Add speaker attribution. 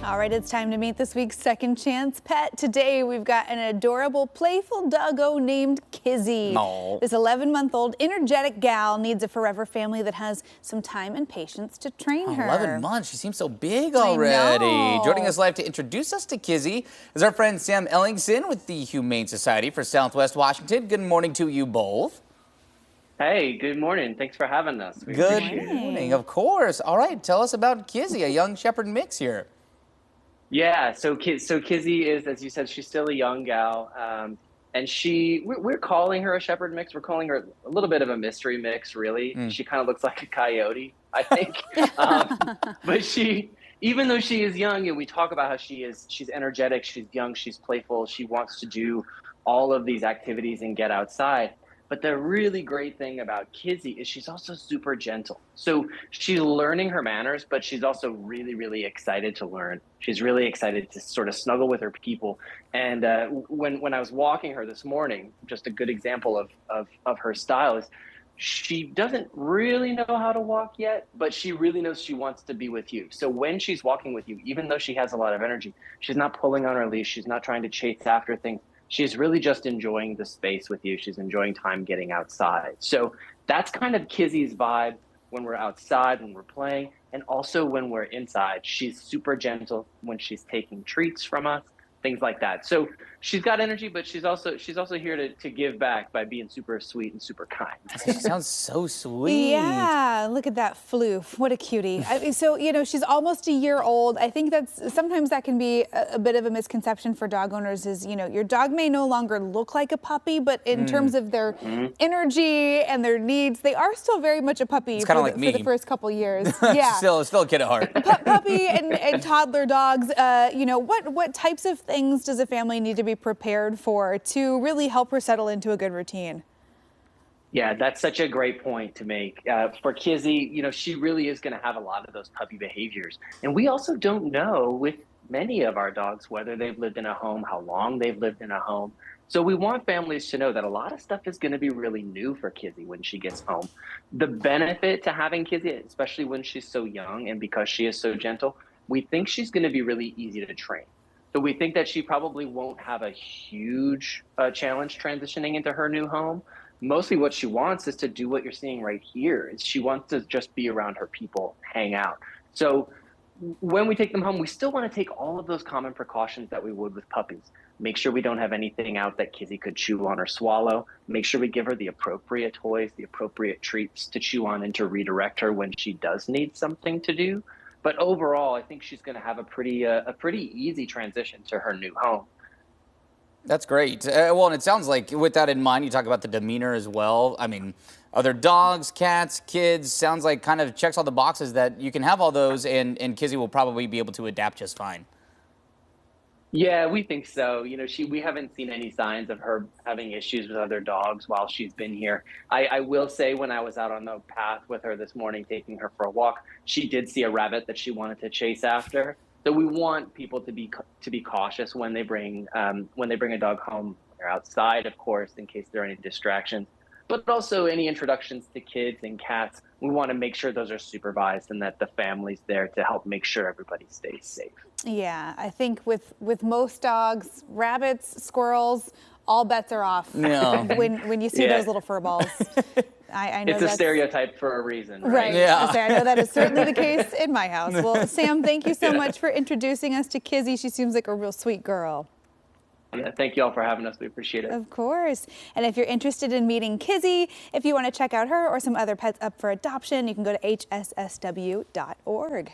Speaker 1: All right, it's time to meet this week's second chance pet. Today, we've got an adorable, playful doggo named Kizzy.
Speaker 2: Aww.
Speaker 1: This 11-month-old energetic gal needs a forever family that has some time and patience to train her.
Speaker 2: 11 months. She seems so big already. Joining us live to introduce us to Kizzy is our friend Sam Ellingson with the Humane Society for Southwest Washington. Good morning to you both.
Speaker 3: Hey, good morning. Thanks for having us.
Speaker 2: Good morning, of course. All right, tell us about Kizzy, a young shepherd mix here.
Speaker 3: Yeah, so Kizzy is, as you said, she's still a young gal, and we're calling her a shepherd mix. We're calling her a little bit of a mystery mix, really. She kind of looks like a coyote, I think. But even though she is young, and we talk about how she's energetic, she's young, she's playful, she wants to do all of these activities and get outside. But the really great thing about Kizzy is she's also super gentle. So she's learning her manners, but she's also really, really excited to learn. She's really excited to sort of snuggle with her people. And when I was walking her this morning, just a good example of her style is she doesn't really know how to walk yet, but she really knows she wants to be with you. So when she's walking with you, even though she has a lot of energy, she's not pulling on her leash. She's not trying to chase after things. She's really just enjoying the space with you. She's enjoying time getting outside. So that's kind of Kizzy's vibe when we're outside, when we're playing, and also when we're inside. She's super gentle when she's taking treats from us, things like that. So she's got energy, but she's also here to give back by being super sweet and super kind.
Speaker 2: She sounds so sweet.
Speaker 1: Yeah, look at that floof. What a cutie. So, she's almost a year old. I think sometimes that can be a bit of a misconception for dog owners is, your dog may no longer look like a puppy, but in terms of their energy and their needs, they are still very much a puppy
Speaker 2: for
Speaker 1: the first couple years. Yeah.
Speaker 2: still a kid at heart.
Speaker 1: Puppy and toddler dogs, what types of things does a family need to be prepared for to really help her settle into a good routine?
Speaker 3: Yeah, that's such a great point to make. For Kizzy, she really is going to have a lot of those puppy behaviors. And we also don't know with many of our dogs whether they've lived in a home, how long they've lived in a home. So we want families to know that a lot of stuff is going to be really new for Kizzy when she gets home. The benefit to having Kizzy, especially when she's so young and because she is so gentle, we think she's going to be really easy to train. So we think that she probably won't have a huge challenge transitioning into her new home. Mostly what she wants is to do what you're seeing right here. She wants to just be around her people, hang out. So when we take them home, we still want to take all of those common precautions that we would with puppies. Make sure we don't have anything out that Kizzy could chew on or swallow. Make sure we give her the appropriate toys, the appropriate treats to chew on and to redirect her when she does need something to do. But overall, I think she's going to have a pretty easy transition to her new home.
Speaker 2: That's great. Well, and it sounds like with that in mind, you talk about the demeanor as well. I mean, other dogs, cats, kids, sounds like kind of checks all the boxes that you can have all those, and Kizzy will probably be able to adapt just fine.
Speaker 3: Yeah, we think so. We haven't seen any signs of her having issues with other dogs while she's been here. I will say when I was out on the path with her this morning, taking her for a walk, she did see a rabbit that she wanted to chase after. So we want people to be cautious when they bring a dog home. They're outside, of course, in case there are any distractions. But also any introductions to kids and cats, we want to make sure those are supervised and that the family's there to help make sure everybody stays safe.
Speaker 1: Yeah, I think with most dogs, rabbits, squirrels, all bets are off.
Speaker 2: Yeah.
Speaker 1: when you see those little fur balls. I know
Speaker 3: it's a stereotype for a reason, right?
Speaker 1: Right.
Speaker 2: Yeah.
Speaker 1: I know that is certainly the case in my house. Well, Sam, thank you so much for introducing us to Kizzy. She seems like a real sweet girl.
Speaker 3: Yeah, thank you all for having us. We appreciate it.
Speaker 1: Of course. And if you're interested in meeting Kizzy, if you want to check out her or some other pets up for adoption, you can go to hssw.org.